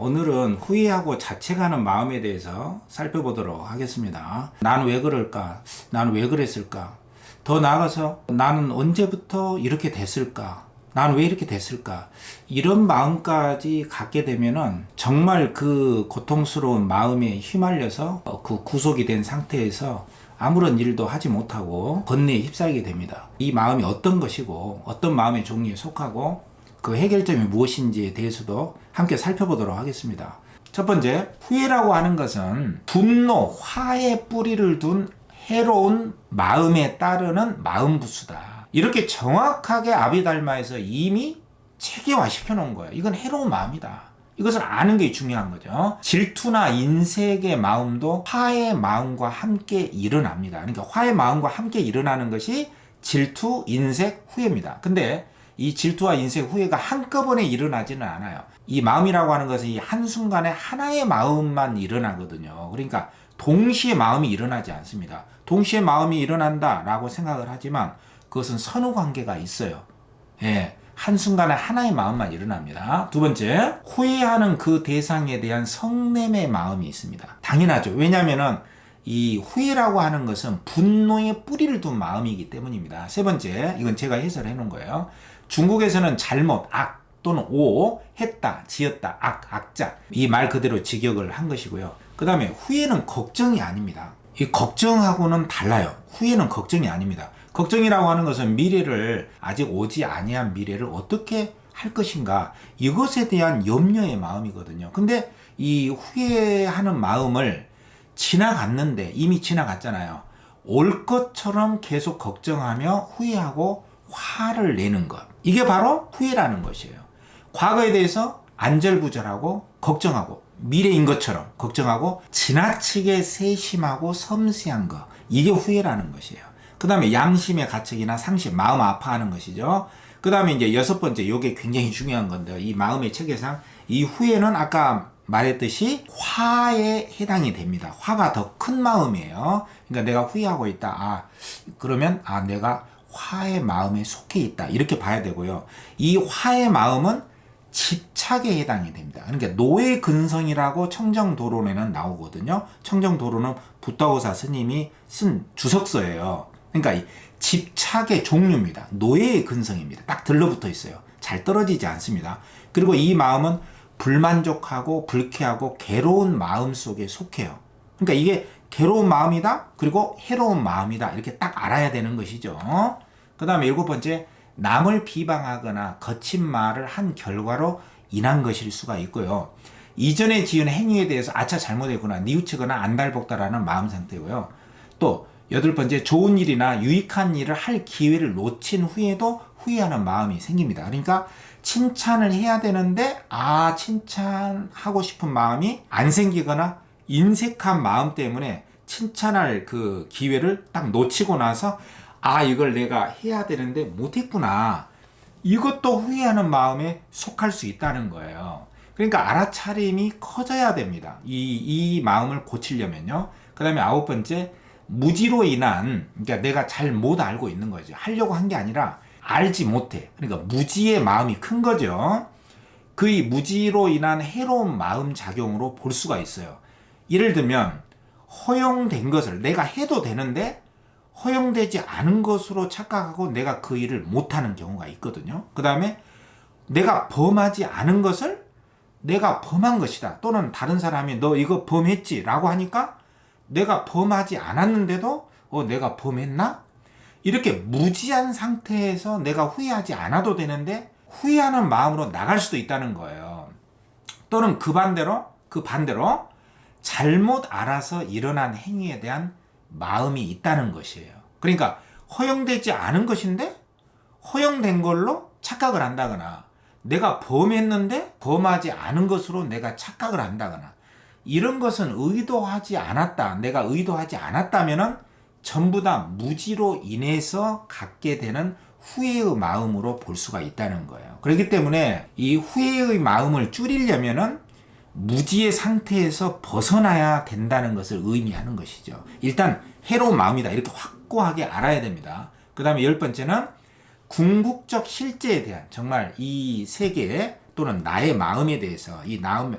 오늘은 후회하고 자책하는 마음에 대해서 살펴보도록 하겠습니다. 나는 왜 그럴까? 나는 왜 그랬을까? 더 나아가서 나는 언제부터 이렇게 됐을까? 나는 왜 이렇게 됐을까? 이런 마음까지 갖게 되면은 정말 그 고통스러운 마음에 휘말려서 그 구속이 된 상태에서 아무런 일도 하지 못하고 번뇌에 휩싸이게 됩니다. 이 마음이 어떤 것이고 어떤 마음의 종류에 속하고 그 해결점이 무엇인지에 대해서도 함께 살펴보도록 하겠습니다. 첫 번째, 후회라고 하는 것은 분노, 화의 뿌리를 둔 해로운 마음에 따르는 마음부수다. 이렇게 정확하게 아비달마에서 이미 체계화시켜 놓은 거예요. 이건 해로운 마음이다. 이것을 아는 게 중요한 거죠. 질투나 인색의 마음도 화의 마음과 함께 일어납니다. 그러니까 화의 마음과 함께 일어나는 것이 질투, 인색, 후회입니다. 근데 이 질투와 인색, 후회가 한꺼번에 일어나지는 않아요. 이 마음이라고 하는 것은 이 한순간에 하나의 마음만 일어나거든요. 그러니까 동시에 마음이 일어나지 않습니다. 동시에 마음이 일어난다라고 생각을 하지만 그것은 선후관계가 있어요. 예, 한순간에 하나의 마음만 일어납니다. 두 번째, 후회하는 그 대상에 대한 성냄의 마음이 있습니다. 당연하죠. 왜냐하면은 이 후회라고 하는 것은 분노의 뿌리를 둔 마음이기 때문입니다. 세 번째, 이건 제가 해설해 놓은 거예요. 중국에서는 잘못, 악 또는 오, 했다, 지었다, 악자. 이 말 그대로 직역을 한 것이고요. 그 다음에 후회는 걱정이 아닙니다. 이 걱정하고는 달라요. 후회는 걱정이 아닙니다. 걱정이라고 하는 것은 미래를, 아직 오지 아니한 미래를 어떻게 할 것인가, 이것에 대한 염려의 마음이거든요. 근데 이 후회하는 마음을 지나갔는데, 이미 지나갔잖아요. 올 것처럼 계속 걱정하며 후회하고 화를 내는 것, 이게 바로 후회라는 것이에요. 과거에 대해서 안절부절하고 걱정하고 미래인 것처럼 걱정하고 지나치게 세심하고 섬세한 것, 이게 후회라는 것이에요. 그 다음에 양심의 가책이나 상심, 마음 아파하는 것이죠. 그 다음에 이제 여섯 번째, 이게 굉장히 중요한 건데요. 이 마음의 체계상 이 후회는 아까 말했듯이 화에 해당이 됩니다. 화가 더 큰 마음이에요. 그러니까 내가 후회하고 있다. 그러면 내가 화의 마음에 속해 있다, 이렇게 봐야 되고요. 이 화의 마음은 집착에 해당이 됩니다. 그러니까 노예근성이라고 청정도론에는 나오거든요. 청정도론은 붓다오사 스님이 쓴 주석서예요. 그러니까 이 집착의 종류입니다. 노예의 근성입니다. 딱 들러붙어 있어요. 잘 떨어지지 않습니다. 그리고 이 마음은 불만족하고 불쾌하고 괴로운 마음 속에 속해요. 그러니까 이게 괴로운 마음이다, 그리고 해로운 마음이다, 이렇게 딱 알아야 되는 것이죠. 그 다음에 일곱 번째, 남을 비방하거나 거친 말을 한 결과로 인한 것일 수가 있고요. 이전에 지은 행위에 대해서 아차 잘못했구나, 뉘우치거나 안달복달하는 마음 상태고요. 또 여덟 번째, 좋은 일이나 유익한 일을 할 기회를 놓친 후에도 후회하는 마음이 생깁니다. 그러니까 칭찬을 해야 되는데 칭찬하고 싶은 마음이 안 생기거나 인색한 마음 때문에 칭찬할 그 기회를 딱 놓치고 나서 이걸 내가 해야 되는데 못했구나, 이것도 후회하는 마음에 속할 수 있다는 거예요. 그러니까 알아차림이 커져야 됩니다. 이 마음을 고치려면요. 그 다음에 아홉 번째, 무지로 인한, 그러니까 내가 잘 못 알고 있는 거죠. 하려고 한 게 아니라 알지 못해. 그러니까 무지의 마음이 큰 거죠. 그 무지로 인한 해로운 마음 작용으로 볼 수가 있어요. 예를 들면 허용된 것을 내가 해도 되는데 허용되지 않은 것으로 착각하고 내가 그 일을 못하는 경우가 있거든요. 그 다음에 내가 범하지 않은 것을 내가 범한 것이다, 또는 다른 사람이 너 이거 범했지 라고 하니까 내가 범하지 않았는데도 내가 범했나? 이렇게 무지한 상태에서 내가 후회하지 않아도 되는데 후회하는 마음으로 나갈 수도 있다는 거예요. 또는 그 반대로 잘못 알아서 일어난 행위에 대한 마음이 있다는 것이에요. 그러니까 허용되지 않은 것인데 허용된 걸로 착각을 한다거나, 내가 범했는데 범하지 않은 것으로 내가 착각을 한다거나, 이런 것은 의도하지 않았다, 내가 의도하지 않았다면은 전부 다 무지로 인해서 갖게 되는 후회의 마음으로 볼 수가 있다는 거예요. 그렇기 때문에 이 후회의 마음을 줄이려면은 무지의 상태에서 벗어나야 된다는 것을 의미하는 것이죠. 일단 해로운 마음이다, 이렇게 확고하게 알아야 됩니다. 그 다음에 열 번째는 궁극적 실제에 대한, 정말 이 세계 또는 나의 마음에 대해서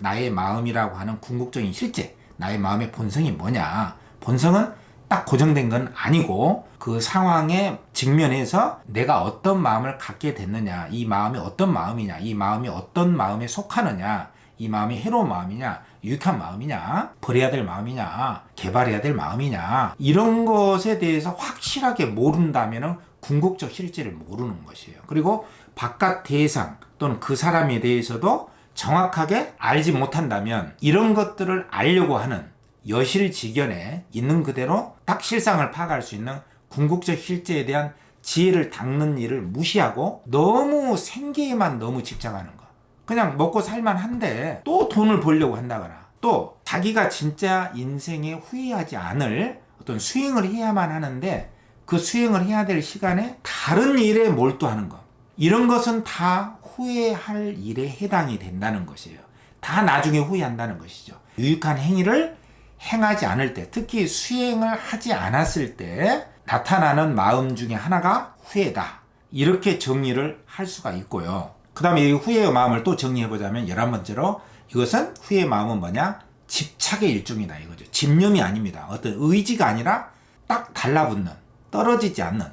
나의 마음이라고 하는 궁극적인 실제, 나의 마음의 본성이 뭐냐. 본성은 딱 고정된 건 아니고 그 상황에 직면해서 내가 어떤 마음을 갖게 됐느냐, 이 마음이 어떤 마음이냐, 이 마음이 어떤 마음에 속하느냐, 이 마음이 해로운 마음이냐, 유익한 마음이냐, 버려야 될 마음이냐, 개발해야 될 마음이냐, 이런 것에 대해서 확실하게 모른다면 궁극적 실제를 모르는 것이에요. 그리고 바깥 대상 또는 그 사람에 대해서도 정확하게 알지 못한다면 이런 것들을 알려고 하는 여실직연에 있는 그대로 딱 실상을 파악할 수 있는 궁극적 실제에 대한 지혜를 닦는 일을 무시하고 너무 생계에만 너무 집착하는 거. 그냥 먹고 살만 한데 또 돈을 벌려고 한다거나 또 자기가 진짜 인생에 후회하지 않을 어떤 수행을 해야만 하는데 그 수행을 해야 될 시간에 다른 일에 몰두하는 것. 이런 것은 다 후회할 일에 해당이 된다는 것이에요. 다 나중에 후회한다는 것이죠. 유익한 행위를 행하지 않을 때, 특히 수행을 하지 않았을 때 나타나는 마음 중에 하나가 후회다. 이렇게 정리를 할 수가 있고요. 그 다음에 이 후회의 마음을 또 정리해보자면 11번째로 이것은 후회의 마음은 뭐냐? 집착의 일종이다 이거죠. 집념이 아닙니다. 어떤 의지가 아니라 딱 달라붙는, 떨어지지 않는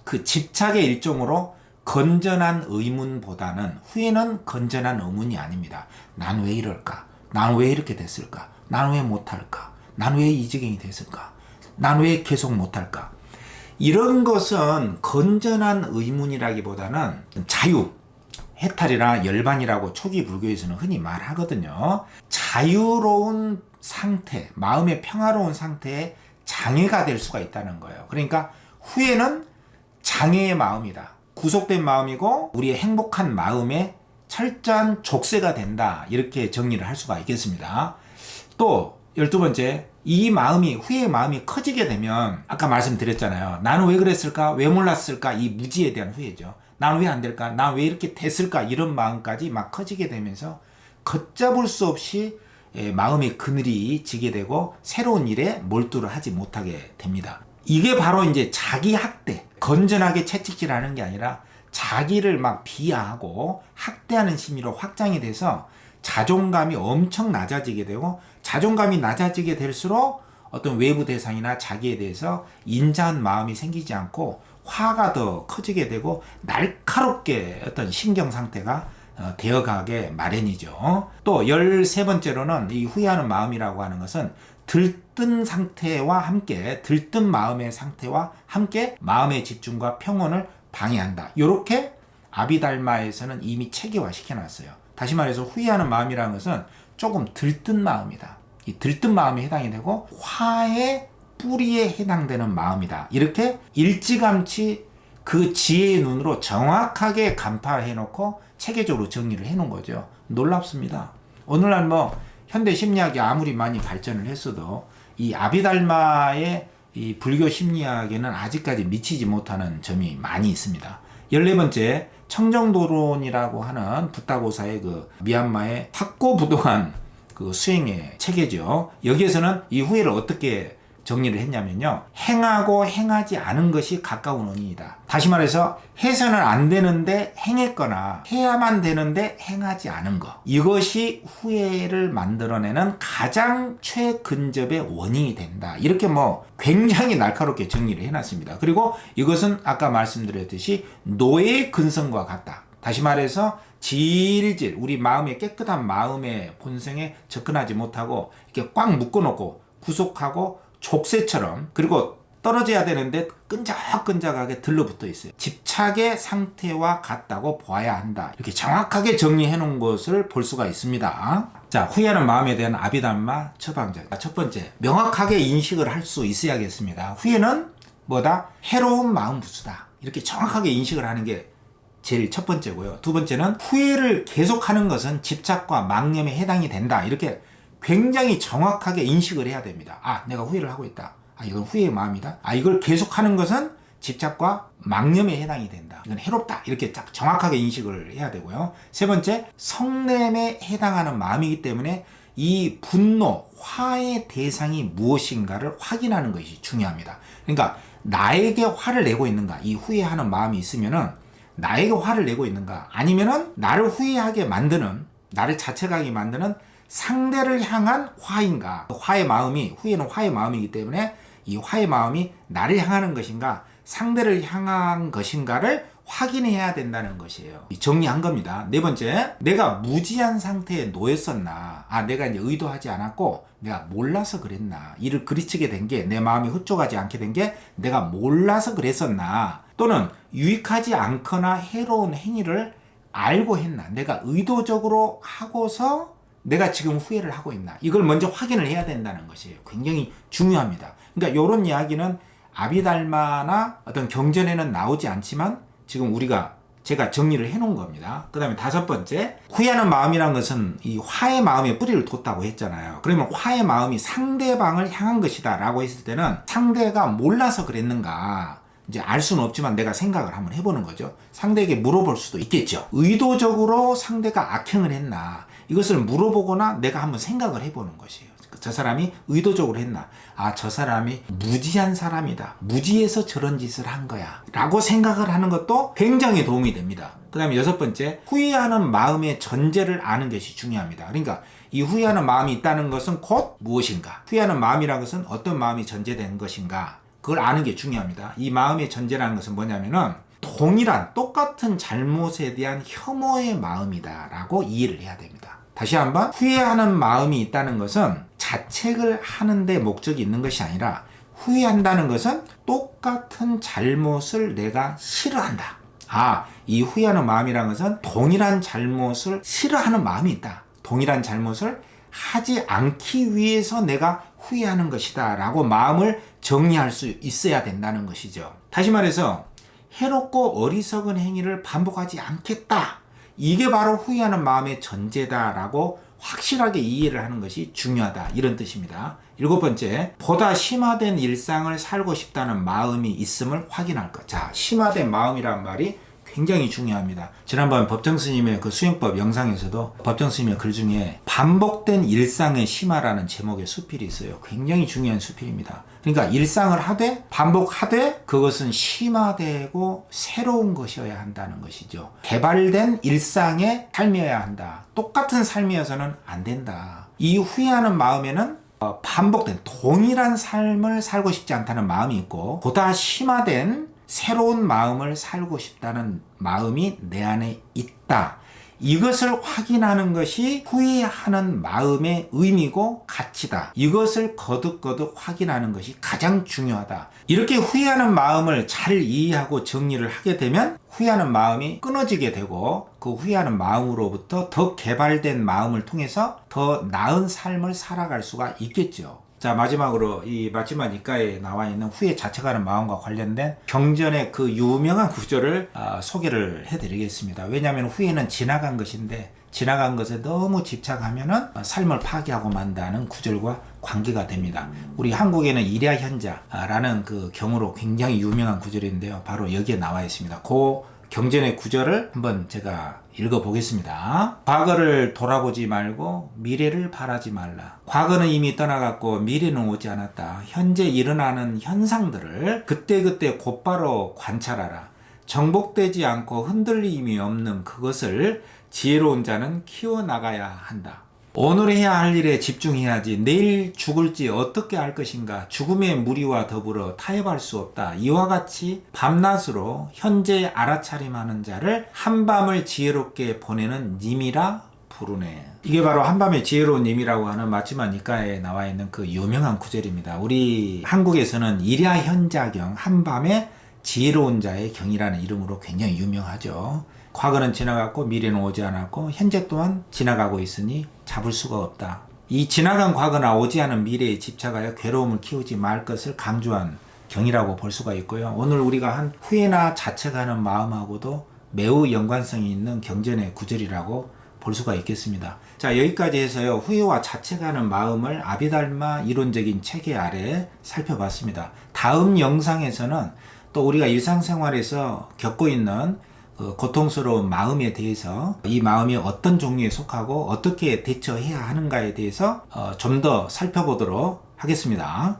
그 집착의 일종으로 건전한 의문보다는 후회는 건전한 의문이 아닙니다. 난 왜 이럴까? 난 왜 이렇게 됐을까? 난 왜 못할까? 난 왜 이 지경이 됐을까? 난 왜 계속 못할까? 이런 것은 건전한 의문이라기보다는 자유, 해탈이나 열반이라고 초기 불교에서는 흔히 말하거든요. 자유로운 상태, 마음의 평화로운 상태에 장애가 될 수가 있다는 거예요. 그러니까 후회는 장애의 마음이다. 구속된 마음이고 우리의 행복한 마음에 철저한 족쇄가 된다. 이렇게 정리를 할 수가 있겠습니다. 또 12번째, 이 마음이, 후회의 마음이 커지게 되면 아까 말씀드렸잖아요. 나는 왜 그랬을까? 왜 몰랐을까? 이 무지에 대한 후회죠. 나는 왜 안 될까? 난 왜 이렇게 됐을까? 이런 마음까지 막 커지게 되면서 걷잡을 수 없이 마음의 그늘이 지게 되고 새로운 일에 몰두를 하지 못하게 됩니다. 이게 바로 이제 자기 학대, 건전하게 채찍질하는 게 아니라 자기를 막 비하하고 학대하는 심리로 확장이 돼서 자존감이 엄청 낮아지게 되고 자존감이 낮아지게 될수록 어떤 외부 대상이나 자기에 대해서 인자한 마음이 생기지 않고 화가 더 커지게 되고 날카롭게 어떤 신경 상태가 되어가게 마련이죠. 또 13번째로는 이 후회하는 마음이라고 하는 것은 들뜬 상태와 함께, 들뜬 마음의 상태와 함께 마음의 집중과 평온을 방해한다. 이렇게 아비달마에서는 이미 체계화 시켜놨어요. 다시 말해서 후회하는 마음이라는 것은 조금 들뜬 마음이다. 이 들뜬 마음에 해당이 되고 화의 뿌리에 해당되는 마음이다. 이렇게 일찌감치 그 지혜의 눈으로 정확하게 간파해놓고 체계적으로 정리를 해놓은 거죠. 놀랍습니다. 오늘날 현대 심리학이 아무리 많이 발전을 했어도 이 아비달마의 이 불교 심리학에는 아직까지 미치지 못하는 점이 많이 있습니다. 14번째, 청정도론이라고 하는 붓다고사의 그 미얀마의 확고부동한 그 수행의 체계죠. 여기에서는 이 후회를 어떻게 정리를 했냐면요. 행하고 행하지 않은 것이 가까운 원인이다. 다시 말해서 해서는 안 되는데 행했거나 해야만 되는데 행하지 않은 것. 이것이 후회를 만들어내는 가장 최근접의 원인이 된다. 이렇게 굉장히 날카롭게 정리를 해놨습니다. 그리고 이것은 아까 말씀드렸듯이 노예의 근성과 같다. 다시 말해서 질질 우리 마음의 깨끗한 마음의 본성에 접근하지 못하고 이렇게 꽉 묶어놓고 구속하고 족쇄처럼 그리고 떨어져야 되는데 끈적끈적하게 들러붙어 있어요. 집착의 상태와 같다고 봐야 한다. 이렇게 정확하게 정리해 놓은 것을 볼 수가 있습니다. 자, 후회하는 마음에 대한 아비담마 처방전. 첫 번째, 명확하게 인식을 할 수 있어야겠습니다. 후회는 뭐다? 해로운 마음 부수다. 이렇게 정확하게 인식을 하는 게 제일 첫 번째고요. 두 번째는 후회를 계속하는 것은 집착과 망념에 해당이 된다. 이렇게 굉장히 정확하게 인식을 해야 됩니다. 아, 내가 후회를 하고 있다. 아, 이건 후회의 마음이다. 아, 이걸 계속하는 것은 집착과 망념에 해당이 된다. 이건 해롭다. 이렇게 딱 정확하게 인식을 해야 되고요. 세 번째, 성냄에 해당하는 마음이기 때문에 이 분노, 화의 대상이 무엇인가를 확인하는 것이 중요합니다. 그러니까 나에게 화를 내고 있는가, 이 후회하는 마음이 있으면은 나에게 화를 내고 있는가? 아니면은 나를 후회하게 만드는, 나를 자책하게 만드는 상대를 향한 화인가? 화의 마음이, 후회는 화의 마음이기 때문에 이 화의 마음이 나를 향하는 것인가, 상대를 향한 것인가를 확인해야 된다는 것이에요. 정리한 겁니다. 네 번째, 내가 무지한 상태에 놓였었나? 내가 이제 의도하지 않았고 내가 몰라서 그랬나? 이를 그르치게 된 게, 내 마음이 흡족하지 않게 된 게 내가 몰라서 그랬었나? 또는 유익하지 않거나 해로운 행위를 알고 했나? 내가 의도적으로 하고서 내가 지금 후회를 하고 있나? 이걸 먼저 확인을 해야 된다는 것이에요. 굉장히 중요합니다. 그러니까 이런 이야기는 아비달마나 어떤 경전에는 나오지 않지만 지금 제가 정리를 해 놓은 겁니다. 그 다음에 다섯 번째, 후회하는 마음이란 것은 이 화의 마음에 뿌리를 뒀다고 했잖아요. 그러면 화의 마음이 상대방을 향한 것이다 라고 했을 때는 상대가 몰라서 그랬는가, 이제 알 수는 없지만 내가 생각을 한번 해보는 거죠. 상대에게 물어볼 수도 있겠죠. 의도적으로 상대가 악행을 했나, 이것을 물어보거나 내가 한번 생각을 해보는 것이에요. 저 사람이 의도적으로 했나? 저 사람이 무지한 사람이다, 무지해서 저런 짓을 한 거야 라고 생각을 하는 것도 굉장히 도움이 됩니다. 그 다음에 여섯 번째, 후회하는 마음의 전제를 아는 것이 중요합니다. 그러니까 이 후회하는 마음이 있다는 것은 곧 무엇인가, 후회하는 마음이라는 것은 어떤 마음이 전제된 것인가, 그걸 아는 게 중요합니다. 이 마음의 전제라는 것은 뭐냐면은 똑같은 잘못에 대한 혐오의 마음이다 라고 이해를 해야 됩니다. 다시 한번, 후회하는 마음이 있다는 것은 자책을 하는데 목적이 있는 것이 아니라, 후회한다는 것은 똑같은 잘못을 내가 싫어한다. 이 후회하는 마음이라는 것은 동일한 잘못을 싫어하는 마음이 있다, 동일한 잘못을 하지 않기 위해서 내가 후회하는 것이다 라고 마음을 정리할 수 있어야 된다는 것이죠. 다시 말해서 해롭고 어리석은 행위를 반복하지 않겠다, 이게 바로 후회하는 마음의 전제다라고 확실하게 이해를 하는 것이 중요하다, 이런 뜻입니다. 일곱 번째, 보다 심화된 일상을 살고 싶다는 마음이 있음을 확인할 것. 심화된 마음이란 말이 굉장히 중요합니다. 지난번 법정스님의 그 수행법 영상에서도 법정스님의 글 중에 반복된 일상의 심화라는 제목의 수필이 있어요. 굉장히 중요한 수필입니다. 그러니까 일상을 하되 반복하되 그것은 심화되고 새로운 것이어야 한다는 것이죠. 개발된 일상의 삶이어야 한다. 똑같은 삶이어서는 안 된다. 이 후회하는 마음에는 반복된 동일한 삶을 살고 싶지 않다는 마음이 있고, 보다 심화된 새로운 마음을 살고 싶다는 마음이 내 안에 있다. 이것을 확인하는 것이 후회하는 마음의 의미고 가치다. 이것을 거듭거듭 확인하는 것이 가장 중요하다. 이렇게 후회하는 마음을 잘 이해하고 정리를 하게 되면 후회하는 마음이 끊어지게 되고, 그 후회하는 마음으로부터 더 개발된 마음을 통해서 더 나은 삶을 살아갈 수가 있겠죠. 마지막으로 이 마지막 이가에 나와 있는 후회 자책하는 마음과 관련된 경전의 그 유명한 구절을 소개를 해드리겠습니다. 왜냐하면 후회는 지나간 것인데, 지나간 것에 너무 집착하면은 삶을 파괴하고 만다는 구절과 관계가 됩니다. 우리 한국에는 일야현자라는 그 경우로 굉장히 유명한 구절인데요. 바로 여기에 나와 있습니다. 그 경전의 구절을 한번 제가 읽어보겠습니다. 과거를 돌아보지 말고 미래를 바라지 말라. 과거는 이미 떠나갔고 미래는 오지 않았다. 현재 일어나는 현상들을 그때그때 곧바로 관찰하라. 정복되지 않고 흔들림이 없는 그것을 지혜로운 자는 키워나가야 한다. 오늘 해야 할 일에 집중해야지 내일 죽을지 어떻게 알 것인가. 죽음의 무리와 더불어 타협할 수 없다. 이와 같이 밤낮으로 현재 알아차림하는 자를 한밤을 지혜롭게 보내는 님이라 부르네. 이게 바로 한밤의 지혜로운 님이라고 하는 마지막 니까에 나와 있는 그 유명한 구절입니다. 우리 한국에서는 일야현자경, 한밤의 지혜로운 자의 경이라는 이름으로 굉장히 유명하죠. 과거는 지나갔고 미래는 오지 않았고 현재 또한 지나가고 있으니 잡을 수가 없다. 이 지나간 과거나 오지 않은 미래에 집착하여 괴로움을 키우지 말 것을 강조한 경이라고 볼 수가 있고요. 오늘 우리가 한 후회나 자책하는 마음하고도 매우 연관성이 있는 경전의 구절이라고 볼 수가 있겠습니다. 여기까지 해서요, 후회와 자책하는 마음을 아비달마 이론적인 체계 아래 살펴봤습니다. 다음 영상에서는 또 우리가 일상생활에서 겪고 있는 고통스러운 마음에 대해서, 이 마음이 어떤 종류에 속하고 어떻게 대처해야 하는가에 대해서 좀 더 살펴보도록 하겠습니다.